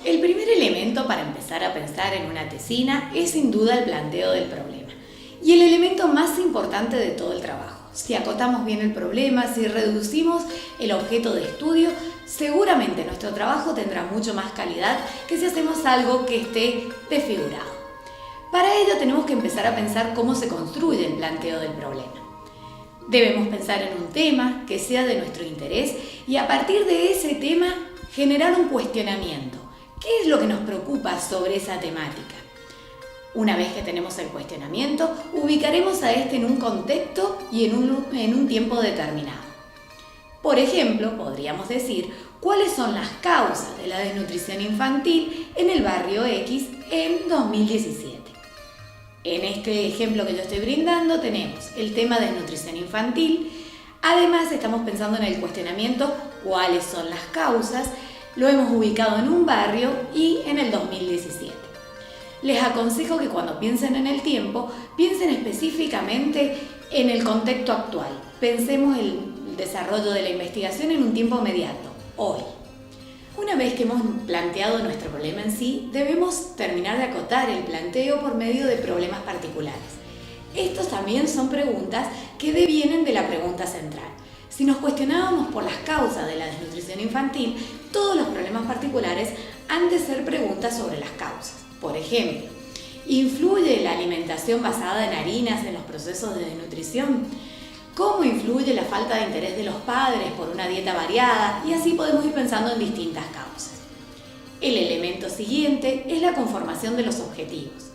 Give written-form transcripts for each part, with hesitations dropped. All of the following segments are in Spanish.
El primer elemento para empezar a pensar en una tesina es sin duda el planteo del problema y el elemento más importante de todo el trabajo. Si acotamos bien el problema, si reducimos el objeto de estudio, seguramente nuestro trabajo tendrá mucho más calidad que si hacemos algo que esté desfigurado. Para ello tenemos que empezar a pensar cómo se construye el planteo del problema. Debemos pensar en un tema que sea de nuestro interés y a partir de ese tema generar un cuestionamiento. ¿Qué es lo que nos preocupa sobre esa temática? Una vez que tenemos el cuestionamiento, ubicaremos a este en un contexto y en un tiempo determinado. Por ejemplo, podríamos decir cuáles son las causas de la desnutrición infantil en el barrio X en 2017. En este ejemplo que yo estoy brindando tenemos el tema de desnutrición infantil. Además, estamos pensando en el cuestionamiento cuáles son las causas. Lo hemos ubicado en un barrio y en el 2017. Les aconsejo que cuando piensen en el tiempo, piensen específicamente en el contexto actual. Pensemos el desarrollo de la investigación en un tiempo inmediato, hoy. Una vez que hemos planteado nuestro problema en sí, debemos terminar de acotar el planteo por medio de problemas particulares. Estos también son preguntas que devienen de la pregunta central. Si nos cuestionábamos por las causas de la desnutrición infantil, todos los problemas particulares han de ser preguntas sobre las causas. Por ejemplo, ¿influye la alimentación basada en harinas en los procesos de desnutrición? ¿Cómo influye la falta de interés de los padres por una dieta variada? Y así podemos ir pensando en distintas causas. El elemento siguiente es la conformación de los objetivos.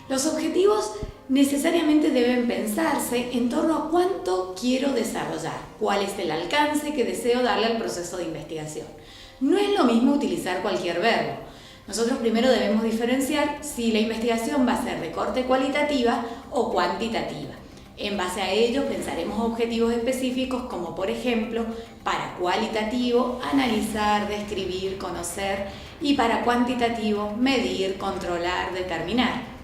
Los objetivos necesariamente deben pensarse en torno a cuánto quiero desarrollar, cuál es el alcance que deseo darle al proceso de investigación. No es lo mismo utilizar cualquier verbo. Nosotros primero debemos diferenciar si la investigación va a ser de corte cualitativa o cuantitativa. En base a ello pensaremos objetivos específicos como por ejemplo, para cualitativo, analizar, describir, conocer y para cuantitativo, medir, controlar, determinar.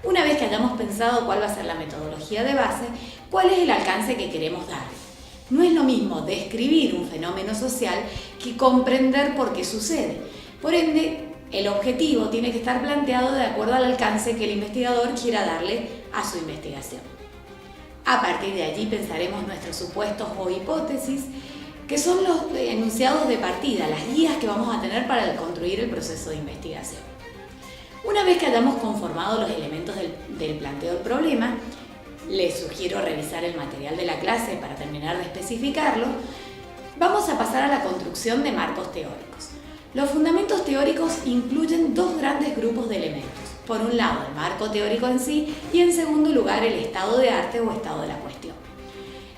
Una vez que hayamos pensado cuál va a ser la metodología de base, cuál es el alcance que queremos dar. No es lo mismo describir un fenómeno social que comprender por qué sucede. Por ende, el objetivo tiene que estar planteado de acuerdo al alcance que el investigador quiera darle a su investigación. A partir de allí pensaremos nuestros supuestos o hipótesis, que son los enunciados de partida, las guías que vamos a tener para construir el proceso de investigación. Una vez que hayamos conformado los elementos del planteo del problema, les sugiero revisar el material de la clase para terminar de especificarlo. Vamos a pasar a la construcción de marcos teóricos. Los fundamentos teóricos incluyen dos grandes grupos de elementos. Por un lado, el marco teórico en sí y en segundo lugar, el estado de arte o estado de la cuestión.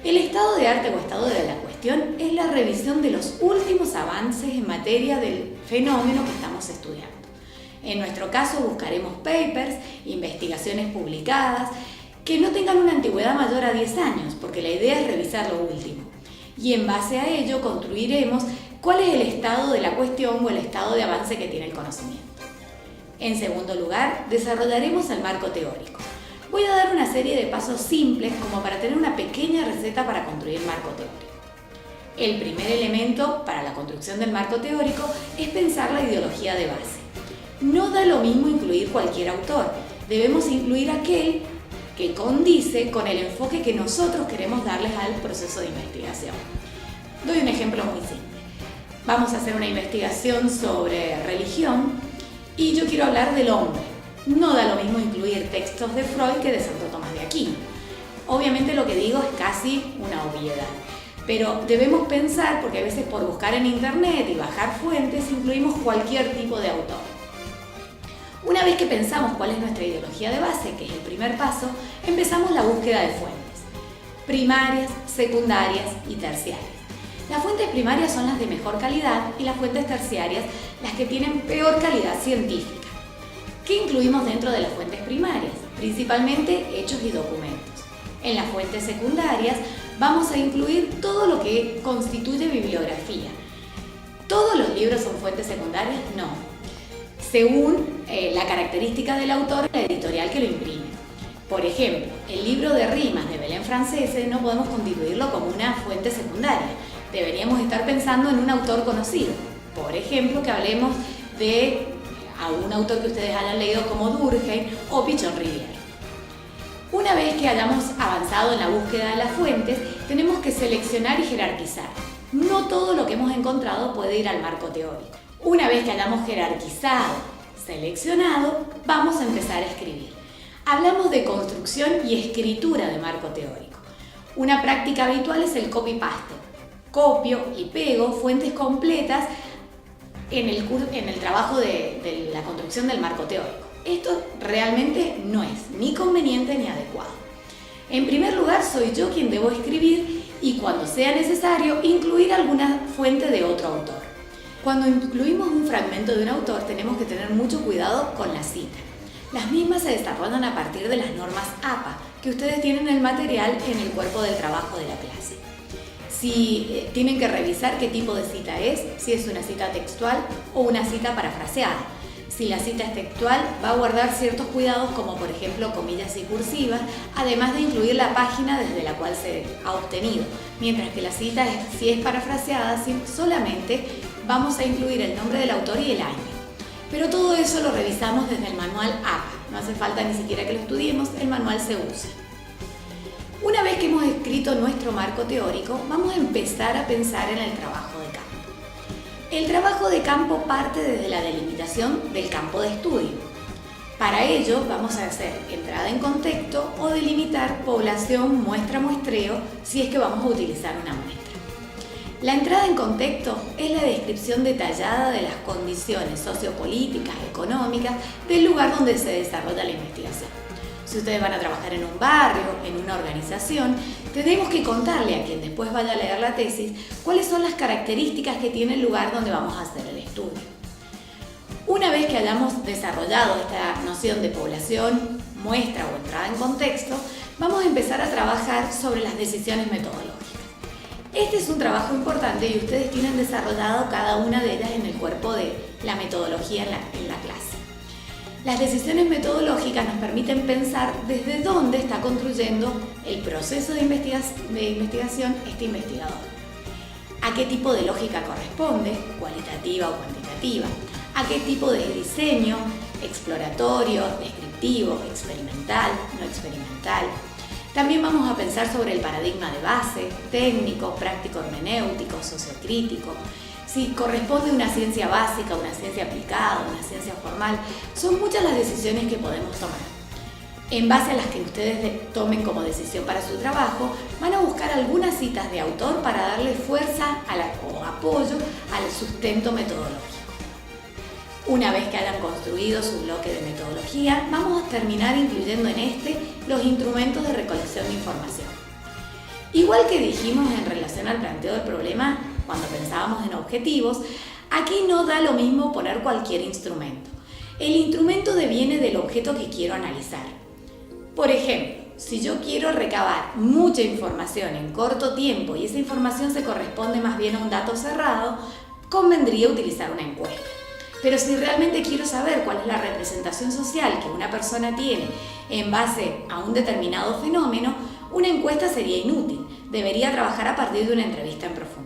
El estado de arte o estado de la cuestión es la revisión de los últimos avances en materia del fenómeno que estamos estudiando. En nuestro caso buscaremos papers, investigaciones publicadas, que no tengan una antigüedad mayor a 10 años, porque la idea es revisar lo último. Y en base a ello construiremos cuál es el estado de la cuestión o el estado de avance que tiene el conocimiento. En segundo lugar, desarrollaremos el marco teórico. Voy a dar una serie de pasos simples como para tener una pequeña receta para construir marco teórico. El primer elemento para la construcción del marco teórico es pensar la ideología de base. No da lo mismo incluir cualquier autor, debemos incluir aquel que condice con el enfoque que nosotros queremos darles al proceso de investigación. Doy un ejemplo muy simple. Vamos a hacer una investigación sobre religión y yo quiero hablar del hombre. No da lo mismo incluir textos de Freud que de Santo Tomás de Aquino. Obviamente lo que digo es casi una obviedad, pero debemos pensar, porque a veces por buscar en internet y bajar fuentes incluimos cualquier tipo de autor. Una vez que pensamos cuál es nuestra ideología de base, que es el primer paso, empezamos la búsqueda de fuentes, primarias, secundarias y terciarias. Las fuentes primarias son las de mejor calidad y las fuentes terciarias las que tienen peor calidad científica. ¿Qué incluimos dentro de las fuentes primarias? Principalmente hechos y documentos. En las fuentes secundarias vamos a incluir todo lo que constituye bibliografía. ¿Todos los libros son fuentes secundarias? No. Según la característica del autor, la editorial que lo imprime. Por ejemplo, el libro de rimas de Belén Francese no podemos constituirlo como una fuente secundaria. Deberíamos estar pensando en un autor conocido. Por ejemplo, que hablemos de a un autor que ustedes hayan leído como Durkheim o Pichon Riviere. Una vez que hayamos avanzado en la búsqueda de las fuentes, tenemos que seleccionar y jerarquizar. No todo lo que hemos encontrado puede ir al marco teórico. Una vez que hayamos jerarquizado, seleccionado, vamos a empezar a escribir. Hablamos de construcción y escritura de marco teórico. Una práctica habitual es el copy-paste. Copio y pego fuentes completas en el trabajo de la construcción del marco teórico. Esto realmente no es ni conveniente ni adecuado. En primer lugar, soy yo quien debo escribir y cuando sea necesario incluir alguna fuente de otro autor. Cuando incluimos un fragmento de un autor tenemos que tener mucho cuidado con la cita. Las mismas se desarrollan a partir de las normas APA, que ustedes tienen el material en el cuerpo del trabajo de la clase. Si tienen que revisar qué tipo de cita es, si es una cita textual o una cita parafraseada. Si la cita es textual, va a guardar ciertos cuidados como por ejemplo comillas y cursivas, además de incluir la página desde la cual se ha obtenido. Mientras que la cita, si es parafraseada, solamente vamos a incluir el nombre del autor y el año. Pero todo eso lo revisamos desde el manual APA. No hace falta ni siquiera que lo estudiemos, el manual se usa. Una vez que hemos escrito nuestro marco teórico, vamos a empezar a pensar en el trabajo de campo. El trabajo de campo parte desde la delimitación del campo de estudio. Para ello vamos a hacer entrada en contexto o delimitar población, muestra-muestreo, si es que vamos a utilizar una muestra. La entrada en contexto es la descripción detallada de las condiciones sociopolíticas, económicas del lugar donde se desarrolla la investigación. Si ustedes van a trabajar en un barrio, en una organización, tenemos que contarle a quien después vaya a leer la tesis cuáles son las características que tiene el lugar donde vamos a hacer el estudio. Una vez que hayamos desarrollado esta noción de población, muestra o entrada en contexto, vamos a empezar a trabajar sobre las decisiones metodológicas. Este es un trabajo importante y ustedes tienen desarrollado cada una de ellas en el cuerpo de la metodología en la clase. Las decisiones metodológicas nos permiten pensar desde dónde está construyendo el proceso de investigación este investigador. A qué tipo de lógica corresponde, cualitativa o cuantitativa. A qué tipo de diseño, exploratorio, descriptivo, experimental, no experimental. También vamos a pensar sobre el paradigma de base, técnico, práctico hermenéutico, sociocrítico. Si corresponde a una ciencia básica, una ciencia aplicada, una ciencia formal, son muchas las decisiones que podemos tomar. En base a las que ustedes tomen como decisión para su trabajo, van a buscar algunas citas de autor para darle fuerza o apoyo al sustento metodológico. Una vez que hayan construido su bloque de metodología, vamos a terminar incluyendo en los instrumentos de recolección de información. Igual que dijimos en relación al planteo del problema, cuando pensábamos en objetivos, aquí no da lo mismo poner cualquier instrumento. El instrumento deviene del objeto que quiero analizar. Por ejemplo, si yo quiero recabar mucha información en corto tiempo y esa información se corresponde más bien a un dato cerrado, convendría utilizar una encuesta. Pero si realmente quiero saber cuál es la representación social que una persona tiene en base a un determinado fenómeno, una encuesta sería inútil. Debería trabajar a partir de una entrevista en profundidad.